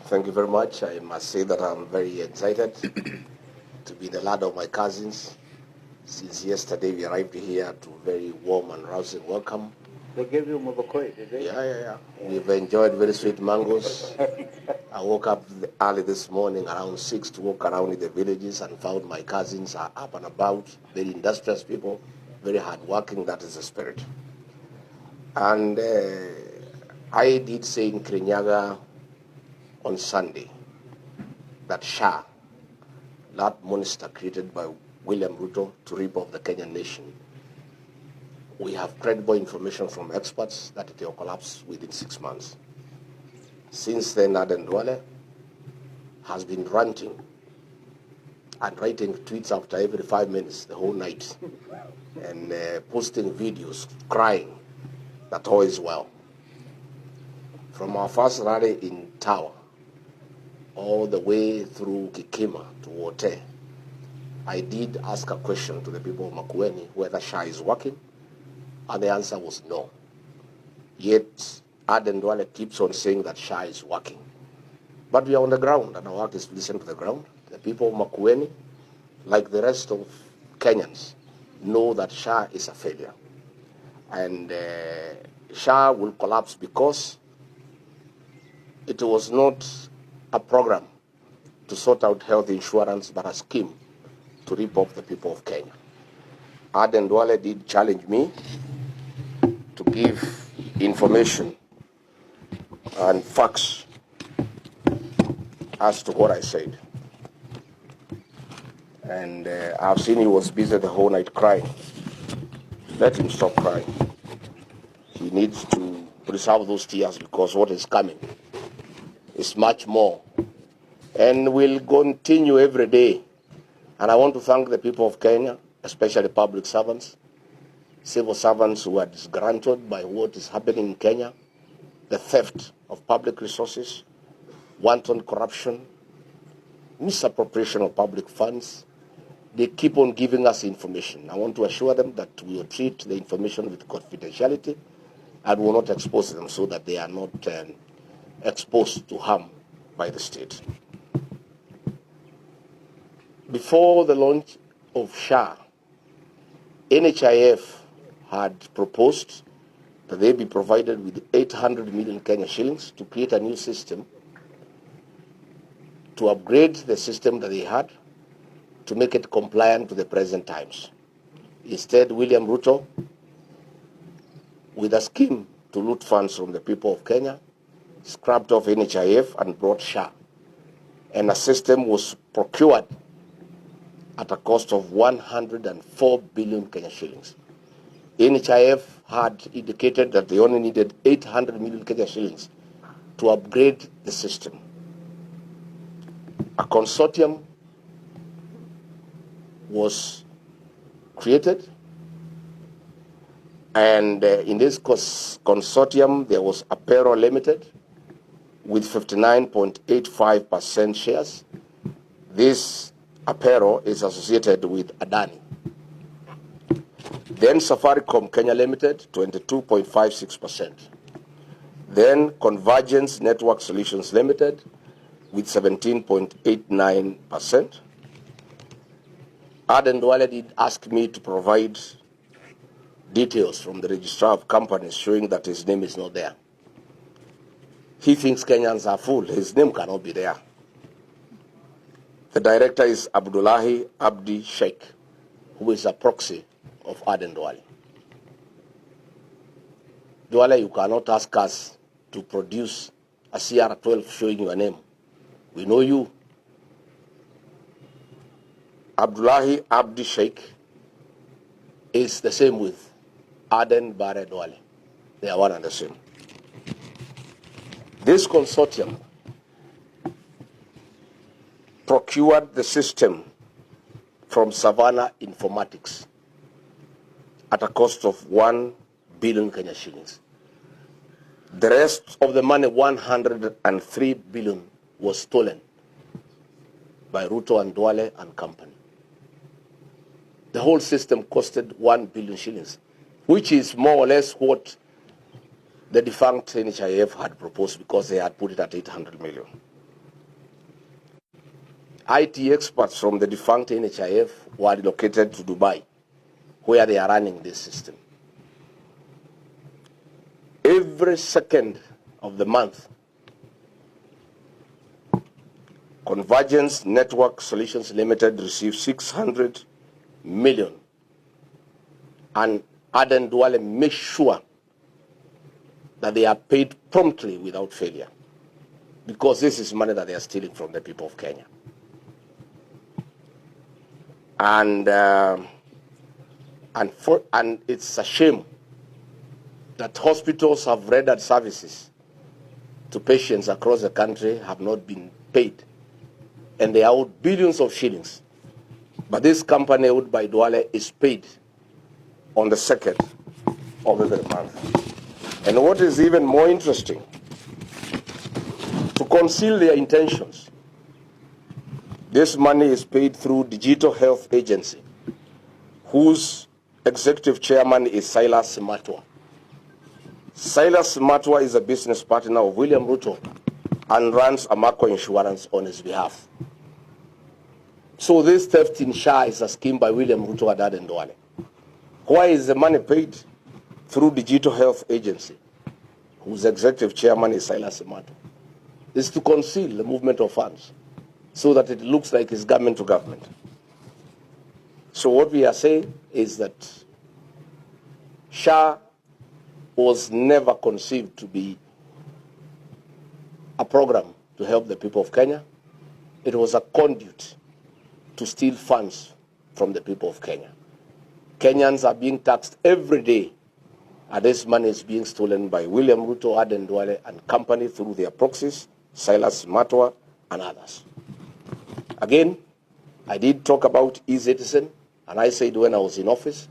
Thank you very much. I must say that I'm very excited to be in the land of my cousins. Since yesterday we arrived here to very warm and rousing welcome. They gave you Mobokoi, did they? Yeah. We've enjoyed very sweet mangoes. I woke up early this morning around 6 to walk around in the villages and found my cousins are up and about, very industrious people, very hardworking. That is the spirit. And I did say in Kirinyaga on Sunday that SHA, that monster created by William Ruto to rip off the Kenyan nation, we have credible information from experts that it will collapse within 6 months. Since then, Aden Duale has been ranting and writing tweets after every 5 minutes the whole night and posting videos crying that all is well. From our first rally in Tower all the way through Kikima to Wote, I did ask a question to the people of Makueni whether SHA is working, and the answer was no. Yet Aden Duale keeps on saying that SHA is working. But we are on the ground, and our work is to listen to the ground. The people of Makueni, like the rest of Kenyans, know that SHA is a failure. And SHA will collapse because it was not a program to sort out health insurance, but a scheme to rip off the people of Kenya. Aden Duale did challenge me to give information and facts as to what I said. And I've seen he was busy the whole night crying. Let him stop crying. He needs to preserve those tears because what is coming is much more. And will continue every day. And I want to thank the people of Kenya, especially public servants, civil servants who are disgruntled by what is happening in Kenya, the theft of public resources, wanton corruption, misappropriation of public funds. They keep on giving us information. I want to assure them that we will treat the information with confidentiality and will not expose them so that they are not exposed to harm by the state. Before the launch of SHA, NHIF had proposed that they be provided with 800 million Kenya shillings to create a new system, to upgrade the system that they had, to make it compliant to the present times. Instead, William Ruto, with a scheme to loot funds from the people of Kenya, scrapped off NHIF and brought SHA. And a system was procured at a cost of 104 billion Kenya shillings. NHIF had indicated that they only needed 800 million Kenya shillings to upgrade the system. A consortium was created, and in this consortium there was Apero Limited with 59.85% shares. This Apero is associated with Adani. Then Safaricom Kenya Limited, 22.56%. Then Convergence Network Solutions Limited with 17.89%. Aden Duale did ask me to provide details from the registrar of companies showing that his name is not there. He thinks Kenyans are full. His name cannot be there. The director is Abdullahi Abdi Sheikh, who is a proxy of Aden Duale. Duale, you cannot ask us to produce a CR12 showing your name. We know you. Abdullahi Abdi Sheikh is the same with Aden Bare Duale. They are one and the same. This consortium procured the system from Savannah Informatics at a cost of 1 billion Kenya shillings. The rest of the money, 103 billion, was stolen by Ruto and Duale and company. The whole system costed 1 billion shillings, which is more or less what the defunct NHIF had proposed because they had put it at 800 million. IT experts from the defunct NHIF were relocated to Dubai, where they are running this system. Every second of the month, Convergence Network Solutions Limited receives 600 million, and Aden Duale makes sure that they are paid promptly without failure, because this is money that they are stealing from the people of Kenya. And it's a shame that hospitals have rendered services to patients across the country have not been paid, and they are owed billions of shillings. But this company owned by Duale is paid on the 2nd of every month. And what is even more interesting, to conceal their intentions, this money is paid through Digital Health Agency, whose executive chairman is Silas Matwa. Silas Matwa is a business partner of William Ruto and runs Amaco Insurance on his behalf. So this theft in SHA is a scheme by William Ruto and Aden Duale. Why is the money paid through Digital Health Agency, whose executive chairman is Silas Matwa? It's to conceal the movement of funds so that it looks like it's government to government. So what we are saying is that SHA was never conceived to be a program to help the people of Kenya. It was a conduit to steal funds from the people of Kenya. Kenyans are being taxed every day, and this money is being stolen by William Ruto, Aden Duale, and company through their proxies, Silas Matwa, and others. Again, I did talk about e-Citizen, and I said when I was in office,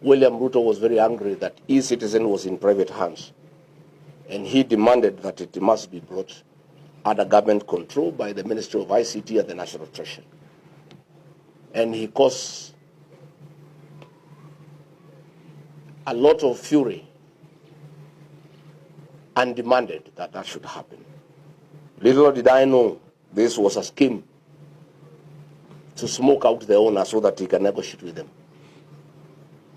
William Ruto was very angry that e-Citizen was in private hands, and he demanded that it must be brought under government control by the Ministry of ICT and the National Treasury. And he caused a lot of fury and demanded that that should happen. Little did I know this was a scheme to smoke out the owner so that he can negotiate with them.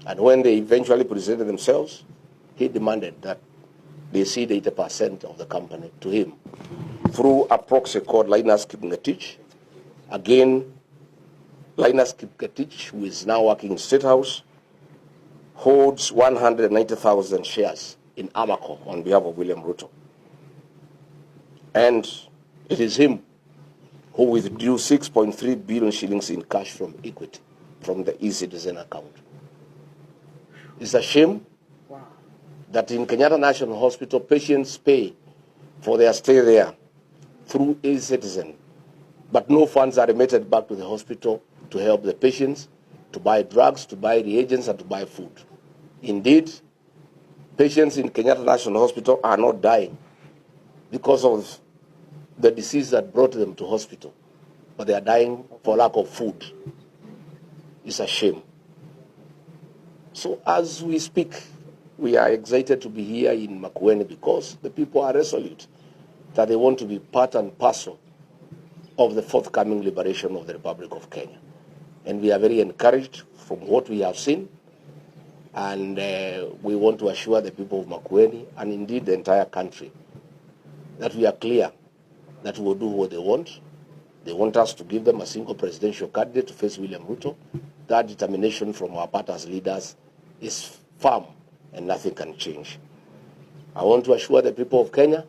And when they eventually presented themselves, he demanded that they cede 80% of the company to him through a proxy called Linus Kipngetich. Again, Linus Kipngetich, who is now working in State House, holds 190,000 shares in Amaco on behalf of William Ruto. And it is him who withdrew 6.3 billion shillings in cash from Equity, from the e-Citizen account. It's a shame that in Kenyatta National Hospital, patients pay for their stay there through e-Citizen, but no funds are remitted back to the hospital to help the patients, to buy drugs, to buy reagents, and to buy food. Indeed, patients in Kenyatta National Hospital are not dying because of the disease that brought them to hospital, but they are dying for lack of food. It's a shame. So as we speak, we are excited to be here in Makueni because the people are resolute that they want to be part and parcel of the forthcoming liberation of the Republic of Kenya. And we are very encouraged from what we have seen, and we want to assure the people of Makueni, and indeed the entire country, that we are clear that we will do what they want. They want us to give them a single presidential candidate to face William Ruto. That determination from our part as leaders is firm, and nothing can change. I want to assure the people of Kenya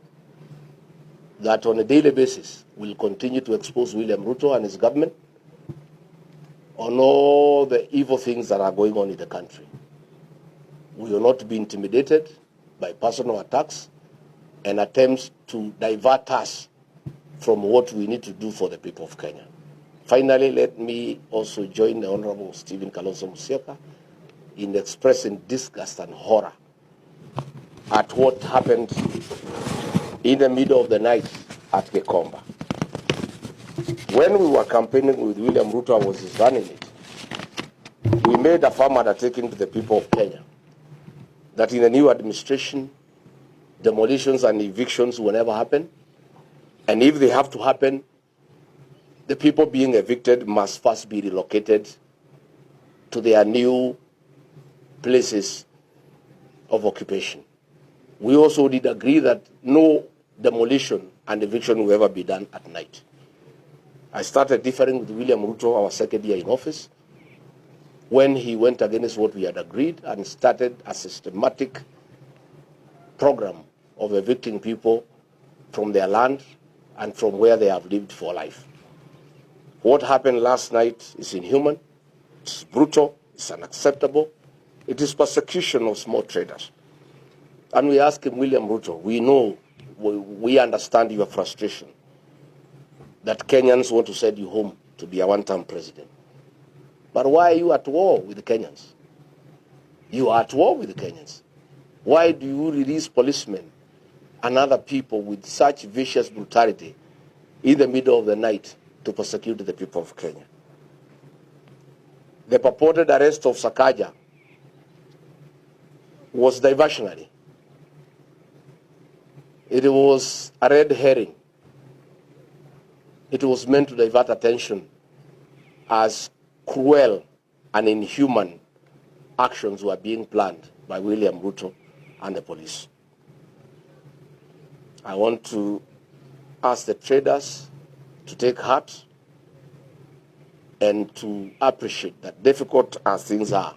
that on a daily basis, we'll continue to expose William Ruto and his government on all the evil things that are going on in the country. We will not be intimidated by personal attacks and attempts to divert us from what we need to do for the people of Kenya. Finally, let me also join the Honorable Stephen Kalonzo Musyoka in expressing disgust and horror at what happened in the middle of the night at Gikomba. When we were campaigning with William Ruto, I was running it. We made a firm undertaking to the people of Kenya that in the new administration, demolitions and evictions will never happen. And if they have to happen, the people being evicted must first be relocated to their new places of occupation. We also did agree that no demolition and eviction will ever be done at night. I started differing with William Ruto, our second year in office, when he went against what we had agreed and started a systematic program of evicting people from their land and from where they have lived for life. What happened last night is inhuman, it's brutal, it's unacceptable, it is persecution of small traders. And we ask him, William Ruto, we know, we understand your frustration that Kenyans want to send you home to be a one-term president. But why are you at war with the Kenyans? You are at war with the Kenyans. Why do you release policemen and other people with such vicious brutality in the middle of the night to persecute the people of Kenya? The purported arrest of Sakaja was diversionary. It was a red herring. It was meant to divert attention as cruel and inhuman actions were being planned by William Ruto and the police. I want to ask the traders to take heart and to appreciate that difficult as things are,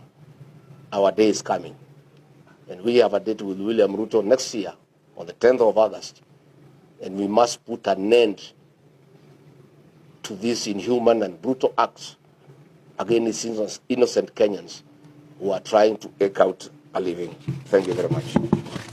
our day is coming. And we have a date with William Ruto next year on the 10th of August. And we must put an end to these inhuman and brutal acts against innocent Kenyans who are trying to eke out a living. Thank you very much.